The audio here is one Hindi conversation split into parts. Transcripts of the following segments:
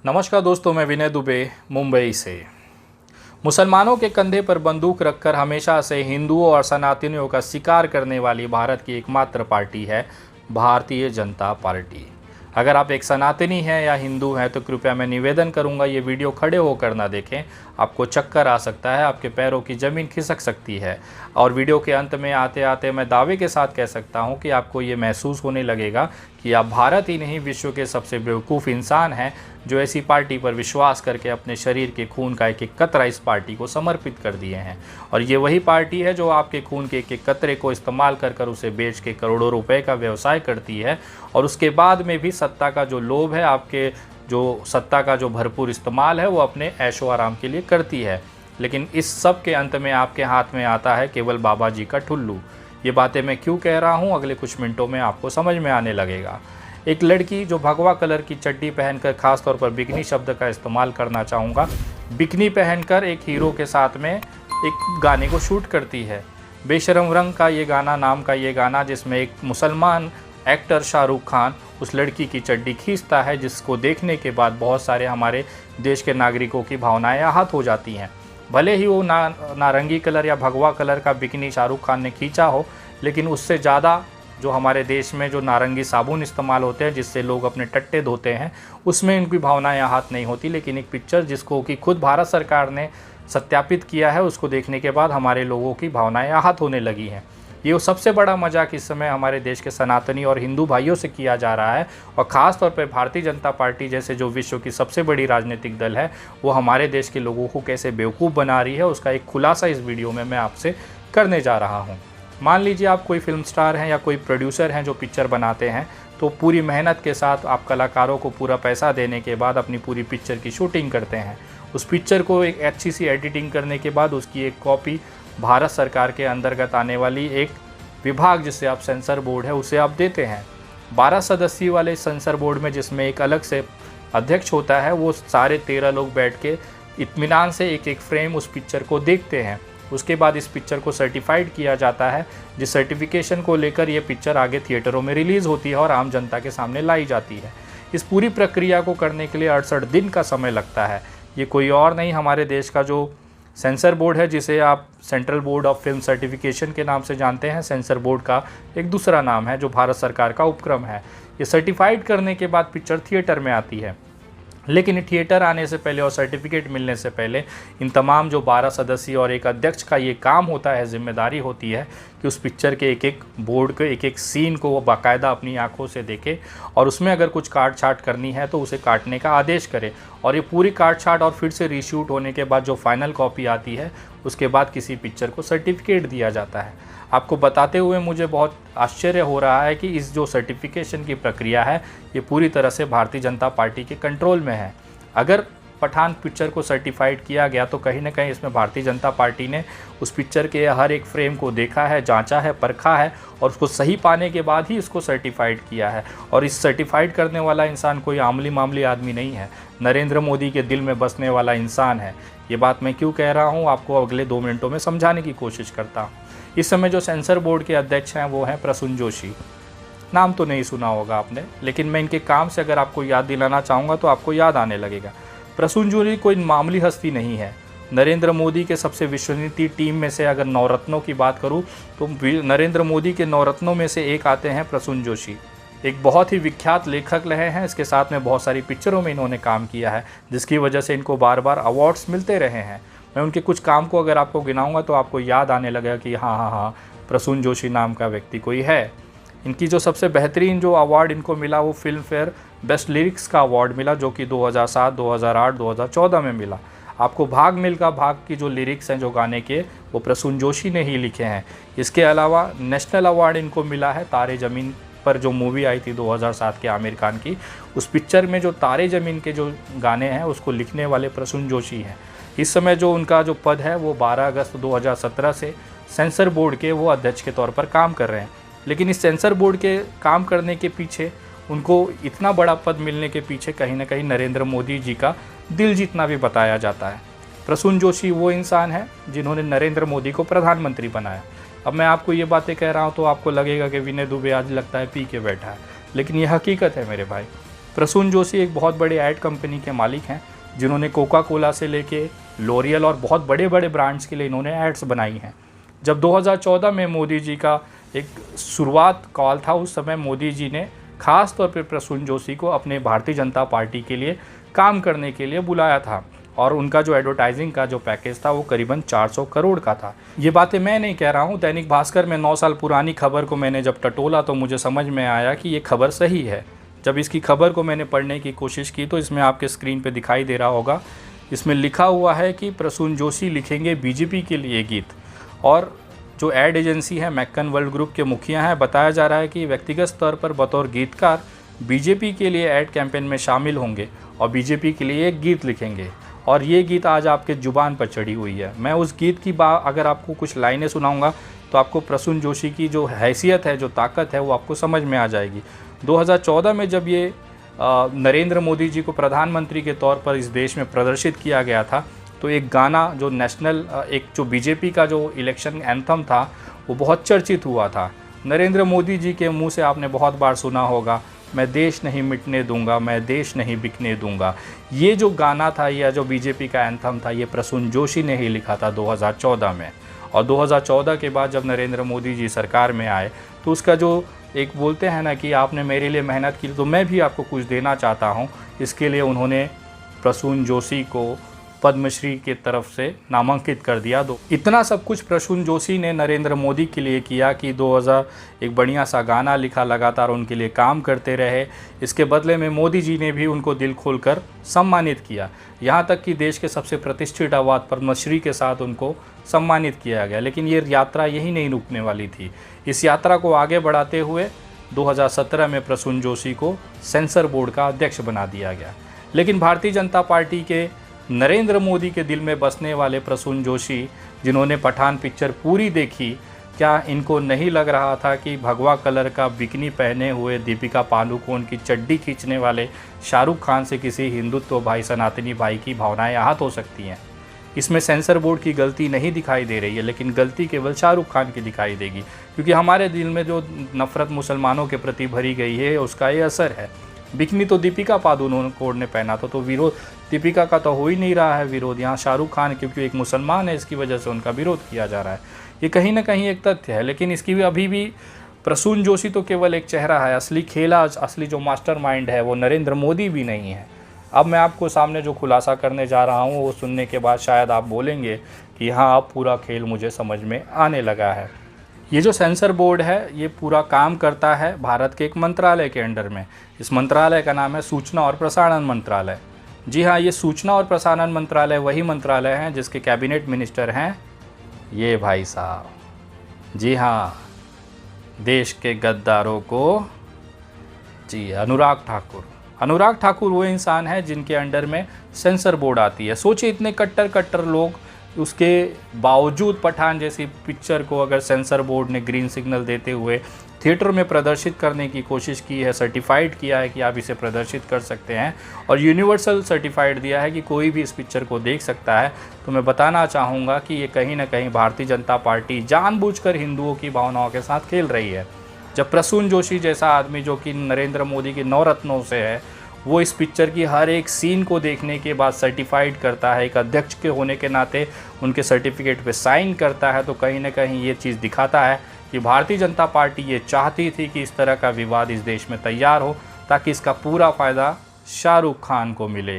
नमस्कार दोस्तों, मैं विनय दुबे मुंबई से। मुसलमानों के कंधे पर बंदूक रखकर हमेशा से हिंदुओं और सनातनियों का शिकार करने वाली भारत की एकमात्र पार्टी है भारतीय जनता पार्टी। अगर आप एक सनातनी हैं या हिंदू हैं तो कृपया मैं निवेदन करूंगा ये वीडियो खड़े होकर ना देखें। आपको चक्कर आ सकता है, आपके पैरों की ज़मीन खिसक सकती है और वीडियो के अंत में आते आते मैं दावे के साथ कह सकता हूं कि आपको ये महसूस होने लगेगा कि आप भारत ही नहीं विश्व के सबसे बेवकूफ़ इंसान हैं जो ऐसी पार्टी पर विश्वास करके अपने शरीर के खून का एक एक कतरा इस पार्टी को समर्पित कर दिए हैं। और ये वही पार्टी है जो आपके खून के एक एक कतरे को इस्तेमाल कर उसे बेच के करोड़ों रुपए का व्यवसाय करती है और उसके बाद में भी सत्ता का जो लोभ है, आपके जो सत्ता का जो भरपूर इस्तेमाल है वो अपने ऐशो आराम के लिए करती है। लेकिन इस सब के अंत में आपके हाथ में आता है केवल बाबा जी का ठुल्लू। ये बातें मैं क्यों कह रहा हूँ अगले कुछ मिनटों में आपको समझ में आने लगेगा। एक लड़की जो भगवा कलर की चड्डी पहनकर, खास तौर पर बिकनी शब्द का इस्तेमाल करना चाहूँगा, बिकनी पहनकर एक हीरो के साथ में एक गाने को शूट करती है। बेशरम रंग का ये गाना नाम का ये गाना, जिसमें एक मुसलमान एक्टर शाहरुख खान उस लड़की की चड्डी खींचता है, जिसको देखने के बाद बहुत सारे हमारे देश के नागरिकों की भावनाएं आहत हो जाती हैं। भले ही वो नारंगी कलर या भगवा कलर का बिकनी शाहरुख खान ने खींचा हो, लेकिन उससे ज़्यादा जो हमारे देश में जो नारंगी साबुन इस्तेमाल होते हैं जिससे लोग अपने टट्टे धोते हैं, उसमें इनकी भावनाएं आहत नहीं होती। लेकिन एक पिक्चर जिसको कि खुद भारत सरकार ने सत्यापित किया है, उसको देखने के बाद हमारे लोगों की भावनाएं आहत होने लगी हैं। ये सबसे बड़ा मजाक इस समय हमारे देश के सनातनी और हिंदू भाइयों से किया जा रहा है और ख़ास तौर पर भारतीय जनता पार्टी जैसे जो विश्व की सबसे बड़ी राजनीतिक दल है, वो हमारे देश के लोगों को कैसे बेवकूफ़ बना रही है, उसका एक खुलासा इस वीडियो में मैं आपसे करने जा रहा हूँ। मान लीजिए आप कोई फिल्म स्टार हैं या कोई प्रोड्यूसर हैं जो पिक्चर बनाते हैं, तो पूरी मेहनत के साथ आप कलाकारों को पूरा पैसा देने के बाद अपनी पूरी पिक्चर की शूटिंग करते हैं। उस पिक्चर को एक अच्छी सी एडिटिंग करने के बाद उसकी एक कॉपी भारत सरकार के अंतर्गत आने वाली एक विभाग जिससे आप सेंसर बोर्ड है उसे आप देते हैं। 12 सदस्यीय वाले सेंसर बोर्ड में जिसमें एक अलग से अध्यक्ष होता है, वो सारे 13 लोग बैठ के इत्मीनान से एक एक फ्रेम उस पिक्चर को देखते हैं। उसके बाद इस पिक्चर को सर्टिफाइड किया जाता है, जिस सर्टिफिकेशन को लेकर ये पिक्चर आगे थिएटरों में रिलीज़ होती है और आम जनता के सामने लाई जाती है। इस पूरी प्रक्रिया को करने के लिए 68 दिन का समय लगता है। ये कोई और नहीं, हमारे देश का जो सेंसर बोर्ड है, जिसे आप central board of film certification के नाम से जानते हैं, सेंसर बोर्ड का एक दूसरा नाम है जो भारत सरकार का उपक्रम है। ये सर्टिफाइड करने के बाद पिक्चर थिएटर में आती है। लेकिन थिएटर आने से पहले और सर्टिफिकेट मिलने से पहले इन तमाम जो 12 सदस्य और एक अध्यक्ष का ये काम होता है, जिम्मेदारी होती है कि उस पिक्चर के एक एक बोर्ड के एक एक सीन को वो बाकायदा अपनी आंखों से देखे और उसमें अगर कुछ काट छाट करनी है तो उसे काटने का आदेश करे। और ये पूरी काट छाट और फिर से रीशूट होने के बाद जो फाइनल कॉपी आती है, उसके बाद किसी पिक्चर को सर्टिफिकेट दिया जाता है। आपको बताते हुए मुझे बहुत आश्चर्य हो रहा है कि इस जो सर्टिफिकेशन की प्रक्रिया है, ये पूरी तरह से भारतीय जनता पार्टी के कंट्रोल में है। अगर पठान पिक्चर को सर्टिफाइड किया गया तो कहीं ना कहीं इसमें भारतीय जनता पार्टी ने उस पिक्चर के हर एक फ्रेम को देखा है, जांचा है, परखा है और उसको सही पाने के बाद ही इसको सर्टिफाइड किया है। और इस सर्टिफाइड करने वाला इंसान कोई आमली मामली आदमी नहीं है, नरेंद्र मोदी के दिल में बसने वाला इंसान है। ये बात मैं क्यों कह रहा हूँ आपको अगले 2 मिनटों में समझाने की कोशिश करता हूँ। इस समय जो सेंसर बोर्ड के अध्यक्ष हैं वो हैं प्रसून जोशी। नाम तो नहीं सुना होगा आपने, लेकिन मैं इनके काम से अगर आपको याद दिलाना चाहूँगा तो आपको याद आने लगेगा। प्रसून जोशी कोई मामूली हस्ती नहीं है। नरेंद्र मोदी के सबसे विश्वसनीय टीम में से अगर नवरत्नों की बात करूँ तो नरेंद्र मोदी के नवरत्नों में से एक आते हैं प्रसून जोशी। एक बहुत ही विख्यात लेखक रहे हैं, इसके साथ में बहुत सारी पिक्चरों में इन्होंने काम किया है, जिसकी वजह से इनको बार बार अवार्ड्स मिलते रहे हैं। मैं उनके कुछ काम को अगर आपको गिनाऊंगा तो आपको याद आने लगेगा कि हाँ, प्रसून जोशी नाम का व्यक्ति कोई है। इनकी जो सबसे बेहतरीन जो अवार्ड इनको मिला वो फिल्म फेयर बेस्ट लिरिक्स का अवार्ड मिला, जो कि 2007, 2008, 2014 में मिला। आपको भाग मिल्खा भाग की जो लिरिक्स हैं जो गाने के, वो प्रसून जोशी ने ही लिखे हैं। इसके अलावा नेशनल अवार्ड इनको मिला है तारे ज़मीन पर, जो मूवी आई थी 2007 के आमिर खान की। उस पिक्चर में जो तारे ज़मीन के जो गाने हैं उसको लिखने वाले प्रसून जोशी हैं। इस समय जो उनका जो पद है वो 12 अगस्त 2017 से सेंसर बोर्ड के वो अध्यक्ष के तौर पर काम कर रहे हैं। लेकिन इस सेंसर बोर्ड के काम करने के पीछे, उनको इतना बड़ा पद मिलने के पीछे कहीं ना कहीं नरेंद्र मोदी जी का दिल जीतना भी बताया जाता है। प्रसून जोशी वो इंसान है जिन्होंने नरेंद्र मोदी को प्रधानमंत्री बनाया। अब मैं आपको ये बातें कह रहा हूँ तो आपको लगेगा कि विनय दुबे आज लगता है पी के बैठा है, लेकिन ये हकीकत है मेरे भाई। प्रसून जोशी एक बहुत बड़े ऐड कंपनी के मालिक हैं, जिन्होंने कोका कोला से लेके लॉरियल और बहुत बड़े बड़े ब्रांड्स के लिए इन्होंने एड्स बनाई हैं। जब 2014 में मोदी जी का एक शुरुआत कॉल था, उस समय मोदी जी ने खास तौर पर प्रसून जोशी को अपने भारतीय जनता पार्टी के लिए काम करने के लिए बुलाया था और उनका जो एडवर्टाइजिंग का जो पैकेज था वो करीबन 400 करोड़ का था। ये बातें मैं नहीं कह रहा हूँ, दैनिक भास्कर में 9 साल पुरानी खबर को मैंने जब टटोला तो मुझे समझ में आया कि ये खबर सही है। जब इसकी खबर को मैंने पढ़ने की कोशिश की तो इसमें आपके स्क्रीन पे दिखाई दे रहा होगा, इसमें लिखा हुआ है कि प्रसून जोशी लिखेंगे बीजेपी के लिए गीत। और जो एड एजेंसी है मैक्कन वर्ल्ड ग्रुप के मुखिया हैं, बताया जा रहा है कि व्यक्तिगत स्तर पर बतौर गीतकार बीजेपी के लिए एड कैंपेन में शामिल होंगे और बीजेपी के लिए एक गीत लिखेंगे। और ये गीत आज आपके ज़ुबान पर चढ़ी हुई है। मैं उस गीत की अगर आपको कुछ लाइनें सुनाऊंगा तो आपको प्रसून जोशी की जो हैसियत है, जो ताकत है, वो आपको समझ में आ जाएगी। 2014 में जब ये नरेंद्र मोदी जी को प्रधानमंत्री के तौर पर इस देश में प्रदर्शित किया गया था, तो एक गाना जो नेशनल एक जो बीजेपी का जो इलेक्शन एंथम था वो बहुत चर्चित हुआ था। नरेंद्र मोदी जी के मुंह से आपने बहुत बार सुना होगा, मैं देश नहीं मिटने दूंगा, मैं देश नहीं बिकने दूंगा। ये जो गाना था या जो बीजेपी का एंथम था, ये प्रसून जोशी ने ही लिखा था 2014 में। और 2014 के बाद जब नरेंद्र मोदी जी सरकार में आए तो उसका जो एक बोलते हैं ना कि आपने मेरे लिए मेहनत की तो मैं भी आपको कुछ देना चाहता हूँ, इसके लिए उन्होंने प्रसून जोशी को पद्मश्री की तरफ से नामांकित कर दिया। इतना सब कुछ प्रसून जोशी ने नरेंद्र मोदी के लिए किया कि 2000 एक बढ़िया सा गाना लिखा, लगातार उनके लिए काम करते रहे। इसके बदले में मोदी जी ने भी उनको दिल खोलकर सम्मानित किया, यहाँ तक कि देश के सबसे प्रतिष्ठित अवार्ड पद्मश्री के साथ उनको सम्मानित किया गया। लेकिन ये यात्रा यही नहीं रुकने वाली थी। इस यात्रा को आगे बढ़ाते हुए 2017 में प्रसून जोशी को सेंसर बोर्ड का अध्यक्ष बना दिया गया। लेकिन भारतीय जनता पार्टी के नरेंद्र मोदी के दिल में बसने वाले प्रसून जोशी, जिन्होंने पठान पिक्चर पूरी देखी, क्या इनको नहीं लग रहा था कि भगवा कलर का बिकनी पहने हुए दीपिका पादुकोण की चड्डी खींचने वाले शाहरुख खान से किसी हिंदुत्व भाई, सनातनी भाई की भावनाएं आहत हो सकती हैं? इसमें सेंसर बोर्ड की गलती नहीं दिखाई दे रही है, लेकिन गलती केवल शाहरुख खान की दिखाई देगी, क्योंकि हमारे दिल में जो नफ़रत मुसलमानों के प्रति भरी गई है उसका ये असर है। बिकनी तो दीपिका पादुकोण ने पहना था, तो विरोध दीपिका का तो हो ही नहीं रहा है विरोध। यहाँ शाहरुख खान क्योंकि एक मुसलमान है, इसकी वजह से उनका विरोध किया जा रहा है। ये कहीं ना कहीं एक तथ्य है, लेकिन इसकी भी अभी भी प्रसून जोशी तो केवल एक चेहरा है। असली खेला, असली जो मास्टरमाइंड है वो नरेंद्र मोदी भी नहीं है। अब मैं आपको सामने जो खुलासा करने जा रहा हूँ वो सुनने के बाद शायद आप बोलेंगे कि हाँ, अब पूरा खेल मुझे समझ में आने लगा है। ये जो सेंसर बोर्ड है ये पूरा काम करता है भारत के एक मंत्रालय के अंडर में। इस मंत्रालय का नाम है सूचना और प्रसारण मंत्रालय। जी हाँ, ये सूचना और प्रसारण मंत्रालय वही मंत्रालय है जिसके कैबिनेट मिनिस्टर हैं ये भाई साहब। जी हाँ, देश के गद्दारों को, जी अनुराग ठाकुर। अनुराग ठाकुर वो इंसान है जिनके अंडर में सेंसर बोर्ड आती है। सोचिए, इतने कट्टर लोग, उसके बावजूद पठान जैसी पिक्चर को अगर सेंसर बोर्ड ने ग्रीन सिग्नल देते हुए थिएटर में प्रदर्शित करने की कोशिश की है, सर्टिफाइड किया है कि आप इसे प्रदर्शित कर सकते हैं और यूनिवर्सल सर्टिफाइड दिया है कि कोई भी इस पिक्चर को देख सकता है, तो मैं बताना चाहूँगा कि ये कहीं ना कहीं भारतीय जनता पार्टी जानबूझकर हिंदुओं की भावनाओं के साथ खेल रही है। जब प्रसून जोशी जैसा आदमी, जो कि नरेंद्र मोदी के 9 रत्नों से है, वो इस पिक्चर की हर एक सीन को देखने के बाद सर्टिफाइड करता है, एक अध्यक्ष के होने के नाते उनके सर्टिफिकेट पे साइन करता है, तो कहीं ना कहीं ये चीज़ दिखाता है कि भारतीय जनता पार्टी ये चाहती थी कि इस तरह का विवाद इस देश में तैयार हो ताकि इसका पूरा फ़ायदा शाहरुख खान को मिले।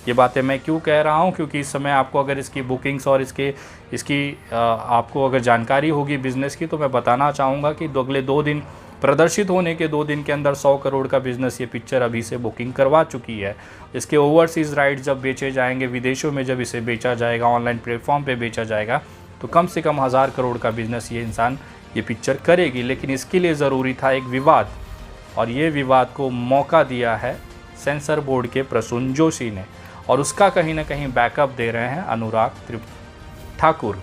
ये बातें मैं क्यों कह रहा हूँ, क्योंकि इस समय आपको अगर इसकी बुकिंग्स और इसकी आपको अगर जानकारी होगी बिज़नेस की, तो मैं बताना चाहूँगा कि अगले 2 दिन प्रदर्शित होने के 2 दिन के अंदर 100 करोड़ का बिज़नेस ये पिक्चर अभी से बुकिंग करवा चुकी है। इसके ओवरसीज़ राइट्स जब बेचे जाएंगे, विदेशों में जब इसे बेचा जाएगा, ऑनलाइन प्लेटफॉर्म पे बेचा जाएगा, तो कम से कम 1000 करोड़ का बिज़नेस ये पिक्चर करेगी। लेकिन इसके लिए ज़रूरी था एक विवाद, और ये विवाद को मौका दिया है सेंसर बोर्ड के प्रसून जोशी ने, और उसका कहीं ना कहीं बैकअप दे रहे हैं अनुराग ठाकुर।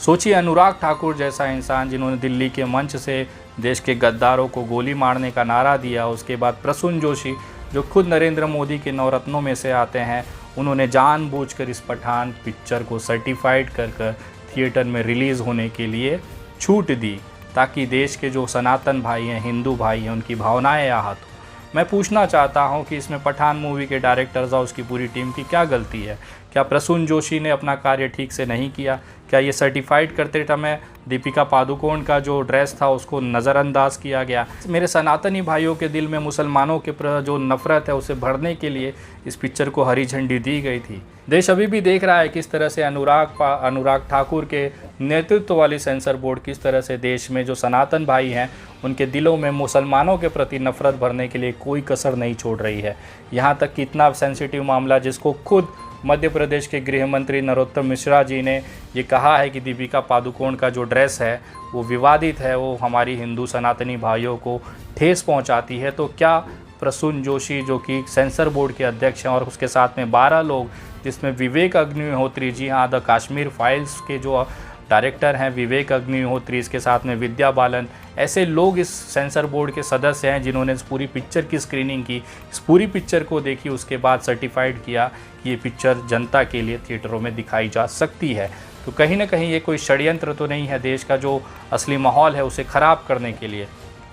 सोचिए, अनुराग ठाकुर जैसा इंसान जिन्होंने दिल्ली के मंच से देश के गद्दारों को गोली मारने का नारा दिया, उसके बाद प्रसून जोशी जो खुद नरेंद्र मोदी के 9 रत्नों में से आते हैं, उन्होंने जानबूझकर इस पठान पिक्चर को सर्टिफाइड कर थिएटर में रिलीज़ होने के लिए छूट दी ताकि देश के जो सनातन भाई हैं, हिंदू भाई हैं, उनकी भावनाएं आहत हो। मैं पूछना चाहता हूं कि इसमें पठान मूवी के डायरेक्टर्स और उसकी पूरी टीम की क्या गलती है? क्या प्रसून जोशी ने अपना कार्य ठीक से नहीं किया? क्या ये सर्टिफाइड करते समय दीपिका पादुकोण का जो ड्रेस था उसको नज़रअंदाज किया गया? मेरे सनातनी भाइयों के दिल में मुसलमानों के प्रति जो नफ़रत है उसे भरने के लिए इस पिक्चर को हरी झंडी दी गई थी। देश अभी भी देख रहा है किस तरह से अनुराग ठाकुर के नेतृत्व वाली सेंसर बोर्ड किस तरह से देश में जो सनातन भाई हैं उनके दिलों में मुसलमानों के प्रति नफ़रत भरने के लिए कोई कसर नहीं छोड़ रही है। यहाँ तक कि इतना सेंसिटिव मामला जिसको खुद मध्य प्रदेश के गृह मंत्री नरोत्तम मिश्रा जी ने ये कहा है कि दीपिका पादुकोण का जो ड्रेस है वो विवादित है, वो हमारी हिंदू सनातनी भाइयों को ठेस पहुंचाती है। तो क्या प्रसून जोशी जो कि सेंसर बोर्ड के अध्यक्ष हैं और उसके साथ में 12 लोग जिसमें विवेक अग्निहोत्री, जी हाँ, द कश्मीर फाइल्स के जो डायरेक्टर हैं विवेक अग्निहोत्री, इसके साथ में विद्या बालन, ऐसे लोग इस सेंसर बोर्ड के सदस्य हैं जिन्होंने इस पूरी पिक्चर की स्क्रीनिंग की, इस पूरी पिक्चर को देखी, उसके बाद सर्टिफाइड किया कि ये पिक्चर जनता के लिए थिएटरों में दिखाई जा सकती है। तो कहीं ना कहीं ये कोई षड्यंत्र तो नहीं है देश का जो असली माहौल है उसे ख़राब करने के लिए।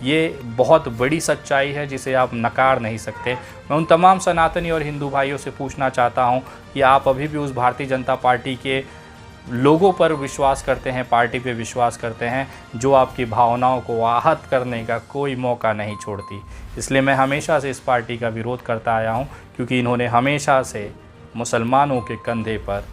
ये बहुत बड़ी सच्चाई है जिसे आप नकार नहीं सकते। मैं उन तमाम सनातनी और हिंदू भाइयों से पूछना चाहता हूँ कि आप अभी भी उस भारतीय जनता पार्टी के लोगों पर विश्वास करते हैं, पार्टी पे विश्वास करते हैं जो आपकी भावनाओं को आहत करने का कोई मौका नहीं छोड़ती। इसलिए मैं हमेशा से इस पार्टी का विरोध करता आया हूँ क्योंकि इन्होंने हमेशा से मुसलमानों के कंधे पर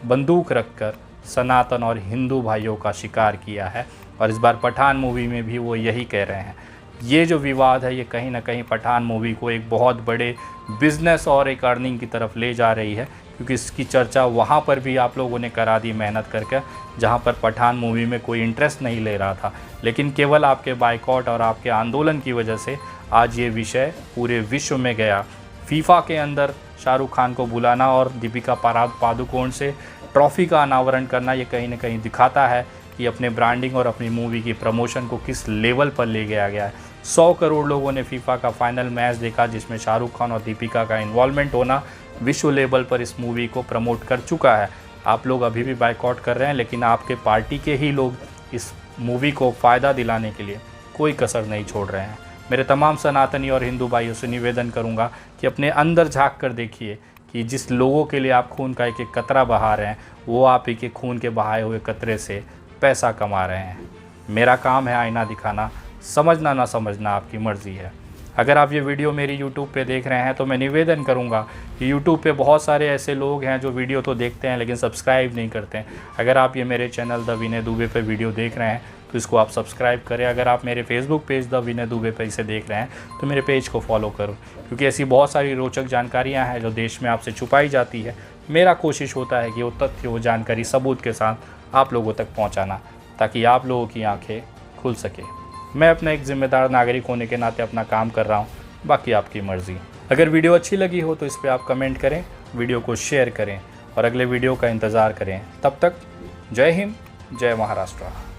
बंदूक रखकर सनातन और हिंदू भाइयों का शिकार किया है और इस बार पठान मूवी में भी वो यही कह रहे हैं। ये जो विवाद है ये कहीं ना कहीं पठान मूवी को एक बहुत बड़े बिजनेस और एक अर्निंग की तरफ ले जा रही है क्योंकि इसकी चर्चा वहाँ पर भी आप लोगों ने करा दी मेहनत करके जहाँ पर पठान मूवी में कोई इंटरेस्ट नहीं ले रहा था, लेकिन केवल आपके बाइकॉट और आपके आंदोलन की वजह से आज ये विषय पूरे विश्व में गया। फीफा के अंदर शाहरुख खान को बुलाना और दीपिका पादुकोण से ट्रॉफ़ी का अनावरण करना ये कहीं ना कहीं दिखाता है कि अपने ब्रांडिंग और अपनी मूवी की प्रमोशन को किस लेवल पर ले गया गया है। 100 करोड़ लोगों ने फीफा का फाइनल मैच देखा जिसमें शाहरुख खान और दीपिका का इन्वॉल्वमेंट होना विश्व लेवल पर इस मूवी को प्रमोट कर चुका है। आप लोग अभी भी बाइकआउट कर रहे हैं लेकिन आपके पार्टी के ही लोग इस मूवी को फ़ायदा दिलाने के लिए कोई कसर नहीं छोड़ रहे हैं। मेरे तमाम सनातनी और हिंदू भाइयों से निवेदन करूंगा कि अपने अंदर झांक कर देखिए कि जिस लोगों के लिए आप खून का एक एक कतरा बहा रहे हैं वो आप ही के खून के बहाए हुए कतरे से पैसा कमा रहे हैं। मेरा काम है आईना दिखाना, समझना ना समझना आपकी मर्ज़ी है। अगर आप ये वीडियो मेरी YouTube पे देख रहे हैं तो मैं निवेदन करूंगा कि YouTube पे बहुत सारे ऐसे लोग हैं जो वीडियो तो देखते हैं लेकिन सब्सक्राइब नहीं करते हैं। अगर आप ये मेरे चैनल द विनय दुबे पे वीडियो देख रहे हैं तो इसको आप सब्सक्राइब करें। अगर आप मेरे फेसबुक पेज द विनय दुबे पे इसे देख रहे हैं तो मेरे पेज को फॉलो करो क्योंकि ऐसी बहुत सारी रोचक जानकारियाँ हैं जो देश में आपसे छुपाई जाती है। मेरा कोशिश होता है कि वो तथ्य, वो जानकारी सबूत के साथ आप लोगों तक पहुँचाना ताकि आप लोगों की आँखें खुल सके। मैं अपना एक जिम्मेदार नागरिक होने के नाते अपना काम कर रहा हूँ, बाकी आपकी मर्ज़ी। अगर वीडियो अच्छी लगी हो तो इस पर आप कमेंट करें, वीडियो को शेयर करें और अगले वीडियो का इंतज़ार करें। तब तक जय हिंद, जय महाराष्ट्र।